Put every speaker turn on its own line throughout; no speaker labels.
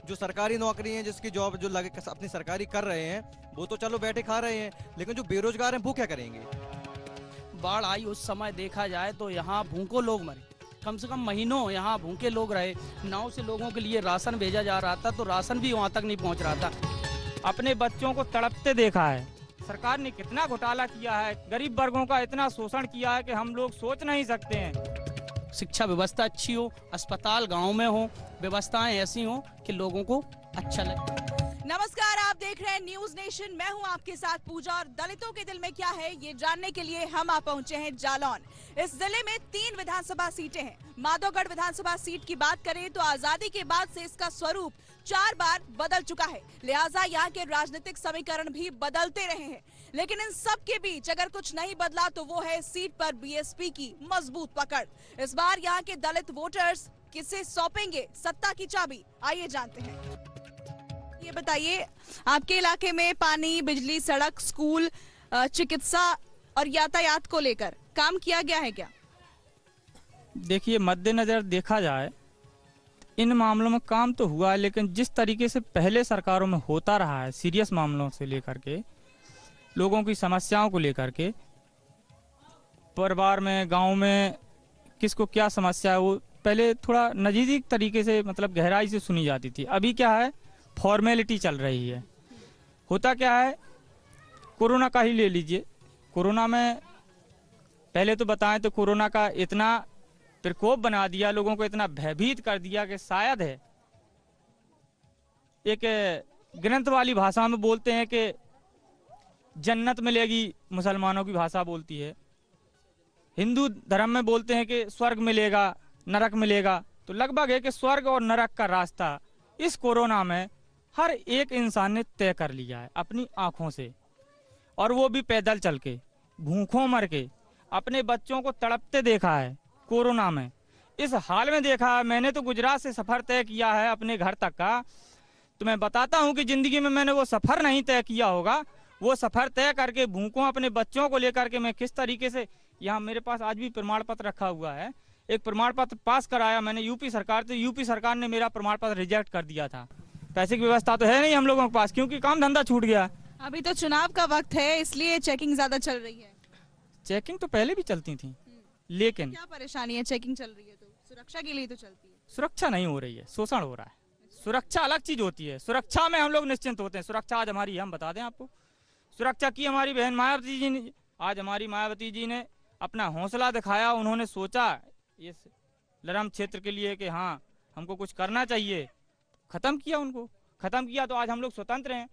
जो सरकारी नौकरी है, जिसकी जॉब जो लगे अपनी सरकारी कर रहे हैं, वो तो चलो बैठे खा रहे हैं, लेकिन जो बेरोजगार हैं वो क्या करेंगे?
बाढ़ आई उस समय देखा जाए तो यहाँ भूखों लोग मरे, कम से कम महीनों यहाँ भूखे लोग रहे। नाव से लोगों के लिए राशन भेजा जा रहा था तो राशन भी वहाँ तक नहीं पहुँच रहा था।
अपने बच्चों को तड़पते देखा है। सरकार ने कितना घोटाला किया है, गरीब वर्गों का इतना शोषण किया है कि हम लोग सोच नहीं सकते हैं।
शिक्षा व्यवस्था अच्छी हो, अस्पताल गांव में हो, व्यवस्थाएं ऐसी हो कि लोगों को अच्छा लगे।
नमस्कार, आप देख रहे हैं न्यूज नेशन। मैं हूं आपके साथ पूजा और दलितों के दिल में क्या है ये जानने के लिए हम आ पहुंचे हैं जालौन। इस जिले में 3 विधानसभा सीटें हैं। माधोगढ़ विधानसभा सीट की बात करें तो आजादी के बाद से इसका स्वरूप 4 बार बदल चुका है, लिहाजा यहाँ के राजनीतिक समीकरण भी बदलते रहे हैं। लेकिन इन सब के बीच अगर कुछ नहीं बदला तो वो है सीट पर बीएसपी की मजबूत पकड़। इस बार यहाँ के दलित वोटर्स किसे सौंपेंगे सत्ता की चाबी, आइए जानते हैं। ये बताइए, आपके इलाके में पानी, बिजली, सड़क, स्कूल, चिकित्सा और यातायात को लेकर काम किया गया है क्या?
देखिए, मद्देनजर देखा जाए इन मामलों में काम तो हुआ है, लेकिन जिस तरीके से पहले सरकारों में होता रहा है, सीरियस मामलों से लेकर के लोगों की समस्याओं को लेकर के, परिवार में, गांव में किसको क्या समस्या है, वो पहले थोड़ा नजीदी तरीके से मतलब गहराई से सुनी जाती थी। अभी क्या है, फॉर्मेलिटी चल रही है। होता क्या है, कोरोना का ही ले लीजिए। कोरोना में पहले तो बताएं तो कोरोना का इतना प्रकोप बना दिया, लोगों को इतना भयभीत कर दिया कि शायद है एक ग्रंथ वाली भाषा में बोलते हैं कि जन्नत मिलेगी, मुसलमानों की भाषा बोलती है। हिंदू धर्म में बोलते हैं कि स्वर्ग मिलेगा, नरक मिलेगा। तो लगभग है कि स्वर्ग और नरक का रास्ता इस कोरोना में हर एक इंसान ने तय कर लिया है अपनी आंखों से, और वो भी पैदल चल के, भूखों मर के। अपने बच्चों को तड़पते देखा है कोरोना में। इस हाल में देखा है, मैंने तो गुजरात से सफर तय किया है अपने घर तक का। तो मैं बताता हूं कि जिंदगी में मैंने वो सफर नहीं तय किया होगा। वो सफर तय करके भूखों अपने बच्चों को लेकर के मैं किस तरीके से, यहाँ मेरे पास आज भी प्रमाण पत्र रखा हुआ है, एक प्रमाण पत्र पास कराया मैंने यूपी सरकार से। यूपी सरकार ने मेरा प्रमाण पत्र रिजेक्ट कर दिया था। पैसे की व्यवस्था तो है नहीं हम लोगों के पास, क्योंकि काम धंधा छूट गया।
अभी तो चुनाव का वक्त है, इसलिए चेकिंग ज्यादा चल रही है।
चेकिंग तो पहले भी चलती थी, लेकिन
क्या परेशानी है? चेकिंग चल रही है तो सुरक्षा के लिए तो चलती है।
सुरक्षा नहीं हो रही है, शोषण हो रहा है। सुरक्षा अलग चीज होती है, सुरक्षा में हम लोग निश्चिंत होते हैं। सुरक्षा आज हमारी, हम बता दें आपको, सुरक्षा की हमारी बहन मायावती जी ने। आज हमारी मायावती जी ने अपना हौसला दिखाया। उन्होंने सोचा इस लरम क्षेत्र के लिए कि हाँ हमको कुछ करना चाहिए, खत्म किया उनको, खत्म किया तो आज हम लोग स्वतंत्र हैं।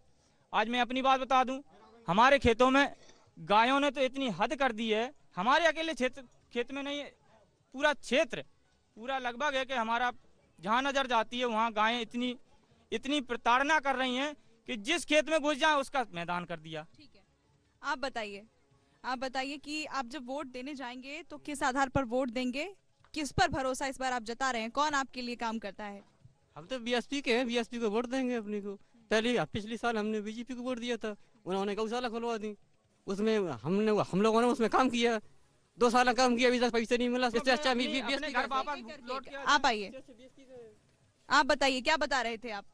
आज मैं अपनी बात बता दूं, हमारे खेतों में गायों ने तो इतनी हद कर दी है। हमारे अकेले खेत में नहीं, पूरा क्षेत्र पूरा लगभग है कि हमारा जहाँ नजर जाती है वहाँ गायें इतनी प्रताड़ना कर रही हैं कि जिस खेत में घुस जाए उसका मैदान कर दिया।
ठीक है, आप बताइए कि आप जब वोट देने जाएंगे तो किस आधार पर वोट देंगे? किस पर भरोसा इस बार आप जता रहे हैं? कौन आपके लिए काम करता है?
हम तो बीएसपी के हैं, बीएसपी को वोट देंगे अपने को। पिछले साल हमने बीजेपी को वोट दिया था, उन्होंने गौशाला खुलवा दी, उसमें हम लोगों ने उसमें काम किया। 2 साल काम किया, अभी तक पैसे नहीं मिला। इससे अच्छा बीएसपी घर वापस।
आप आइए, आप बताइए क्या बता रहे थे आप?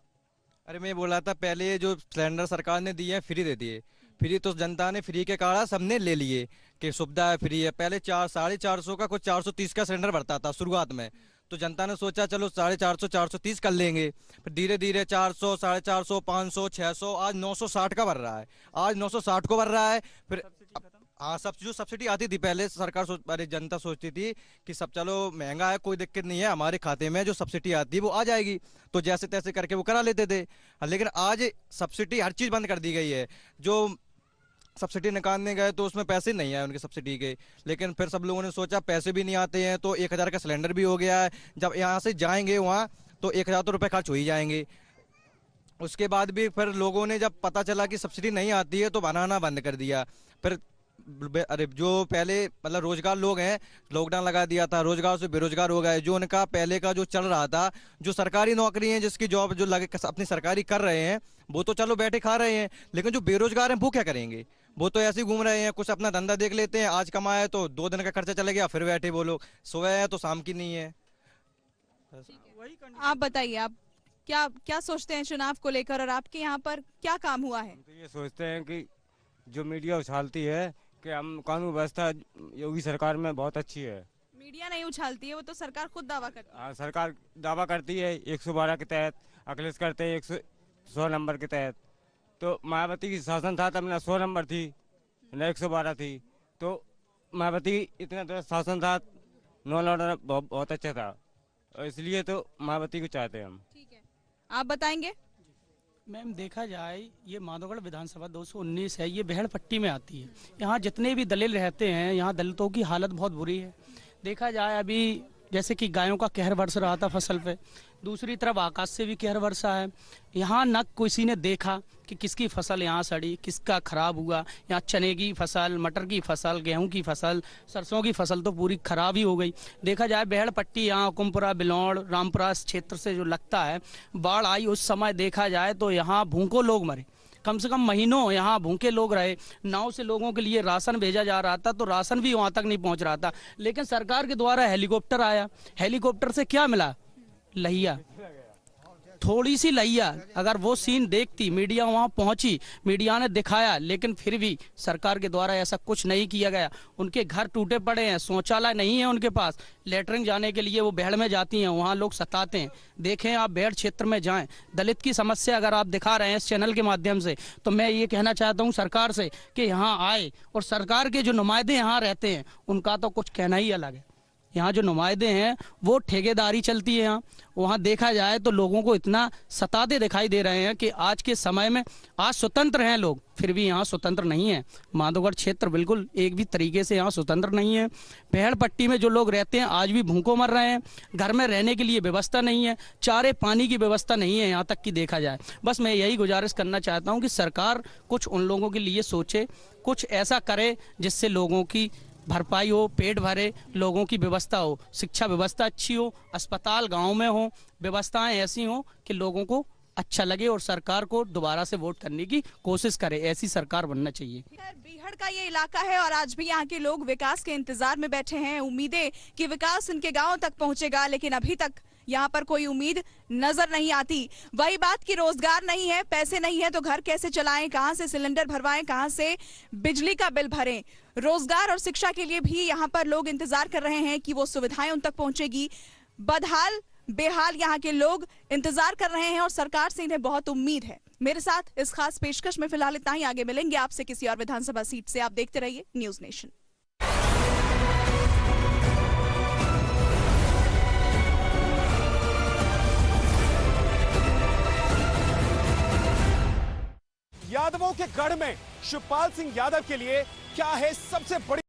अरे मैं बोल रहा था, पहले जो सिलेंडर सरकार ने दिए हैं फ्री दे दिए। फ्री तो जनता ने फ्री के कारण सबने ले लिए कि सुविधा है, फ्री है। पहले 450 का, कुछ 430 का सिलेंडर भरता था शुरुआत में। तो जनता ने सोचा चलो 450 430 कर लेंगे। फिर धीरे धीरे 400, 450, 500, 600, आज 960 का भर रहा है। आज 960 को भर रहा है। फिर हाँ, सब जो सब्सिडी आती थी पहले सरकार अरे जनता सोचती थी कि सब चलो महंगा है, कोई दिक्कत नहीं है, हमारे खाते में जो सब्सिडी आती है वो आ जाएगी, तो जैसे तैसे करके वो करा लेते थे। लेकिन आज सब्सिडी हर चीज बंद कर दी गई है। जो सब्सिडी निकालने गए तो उसमें पैसे नहीं आए उनके सब्सिडी के। लेकिन फिर सब लोगों ने सोचा पैसे भी नहीं आते हैं तो 1000 का सिलेंडर भी हो गया है। जब यहाँ से जाएंगे वहाँ तो 1000 तो रुपये खर्च हो ही जाएंगे। उसके बाद भी फिर लोगों ने जब पता चला कि सब्सिडी नहीं आती है तो बनाना बंद कर दिया। फिर अरे जो पहले मतलब रोजगार लोग हैं, लॉकडाउन लगा दिया था, रोजगार से बेरोजगार हो गए। जो उनका पहले का जो चल रहा था, जो सरकारी नौकरी है, जिसकी जॉब जो लगे अपनी सरकारी कर रहे हैं, वो तो चलो बैठे खा रहे हैं, लेकिन जो बेरोजगार हैं वो क्या करेंगे? वो तो ऐसे ही घूम रहे हैं, कुछ अपना धंधा देख लेते हैं, आज कमाए तो 2 दिन का खर्चा चले गया, फिर बैठे वो लोग, सुबह है तो शाम की नहीं है।
आप बताइए, आप क्या क्या सोचते हैं चुनाव को लेकर और आपके यहाँ पर क्या काम हुआ है?
हम तो ये सोचते हैं कि जो मीडिया उछालती है कि हम कानून व्यवस्था योगी सरकार में बहुत अच्छी है।
मीडिया नहीं उछालती है, वो तो सरकार खुद दावा करती है।
सरकार दावा करती है 112 के तहत, अखिलेश करते हैं 100 नंबर के तहत। तो मायावती की शासन था तब ना 100 नंबर थी न 112 थी। तो मायावती इतना तो शासन था, नॉन ऑर्डर बहुत अच्छा था, और इसलिए तो मायावती को चाहते हैं हम।
ठीक है, आप बताएंगे?
मैम देखा जाए ये माधोगढ़ विधानसभा 219 है, ये बहड़ पट्टी में आती है। यहाँ जितने भी दलित रहते हैं, यहाँ दलितों की हालत बहुत बुरी है। देखा जाए अभी जैसे कि गायों का कहर बरस रहा था फसल पे, दूसरी तरफ आकाश से भी कहर बरसा है। यहाँ न किसी ने देखा कि किसकी फसल यहाँ सड़ी, किसका खराब हुआ। यहाँ चने की फसल, मटर की फसल, गेहूं की फसल, सरसों की फसल तो पूरी खराब ही हो गई। देखा जाए बहड़ पट्टी यहाँ हुकुमपुरा, बिलौड़, रामपुरा क्षेत्र से जो लगता है, बाढ़ आई उस समय देखा जाए तो यहाँ भूखों लोग मरे। कम से कम महीनों यहाँ भूखे लोग रहे। नाव से लोगों के लिए राशन भेजा जा रहा था, तो राशन भी वहाँ तक नहीं पहुँच रहा था। लेकिन सरकार के द्वारा हेलीकॉप्टर आया, हेलीकॉप्टर से क्या मिला? लहिया, थोड़ी सी लहिया। अगर वो सीन देखती, मीडिया वहां पहुंची, मीडिया ने दिखाया, लेकिन फिर भी सरकार के द्वारा ऐसा कुछ नहीं किया गया। उनके घर टूटे पड़े हैं, शौचालय नहीं है उनके पास, लेटरिन जाने के लिए वो बहड़ में जाती हैं, वहां लोग सताते हैं। देखें आप बहड़ क्षेत्र में जाएं, दलित की समस्या अगर आप दिखा रहे हैं इस चैनल के माध्यम से, तो मैं ये कहना चाहता हूँ सरकार से कि यहाँ आए, और सरकार के जो नुमाइंदे यहाँ रहते हैं उनका तो कुछ कहना ही अलग है। यहाँ जो नुमाइंदे हैं वो ठेकेदारी चलती है यहाँ। वहाँ देखा जाए तो लोगों को इतना सताते दिखाई दे रहे हैं कि आज के समय में, आज स्वतंत्र हैं लोग, फिर भी यहाँ स्वतंत्र नहीं है। माधोगढ़ क्षेत्र बिल्कुल एक भी तरीके से यहाँ स्वतंत्र नहीं है। बहड़ पट्टी में जो लोग रहते हैं आज भी भूखों मर रहे हैं। घर में रहने के लिए व्यवस्था नहीं है, चारे पानी की व्यवस्था नहीं है यहाँ तक कि देखा जाए। बस मैं यही गुजारिश करना चाहता हूँ कि सरकार कुछ उन लोगों के लिए सोचे, कुछ ऐसा करे जिससे लोगों की भरपाई हो, पेट भरे, लोगों की व्यवस्था हो, शिक्षा व्यवस्था अच्छी हो, अस्पताल गांव में हो, व्यवस्थाएं ऐसी हो कि लोगों को अच्छा लगे और सरकार को दोबारा से वोट करने की कोशिश करे। ऐसी सरकार बनना चाहिए।
बीहड़ का ये इलाका है और आज भी यहाँ के लोग विकास के इंतजार में बैठे हैं, उम्मीदें कि विकास इनके गाँव तक पहुँचेगा, लेकिन अभी तक यहाँ पर कोई उम्मीद नजर नहीं आती। वही बात कि रोजगार नहीं है, पैसे नहीं है तो घर कैसे चलाएं, कहां से सिलेंडर भरवाएं, कहां से बिजली का बिल भरें। रोजगार और शिक्षा के लिए भी यहाँ पर लोग इंतजार कर रहे हैं कि वो सुविधाएं उन तक पहुंचेगी। बदहाल बेहाल यहाँ के लोग इंतजार कर रहे हैं और सरकार से इन्हें बहुत उम्मीद है। मेरे साथ इस खास पेशकश में फिलहाल इतना ही। आगे मिलेंगे आपसे किसी और विधानसभा सीट से। आप देखते रहिए न्यूज़ नेशन।
यादवों के गढ़ में शिवपाल सिंह यादव के लिए क्या है सबसे बड़ी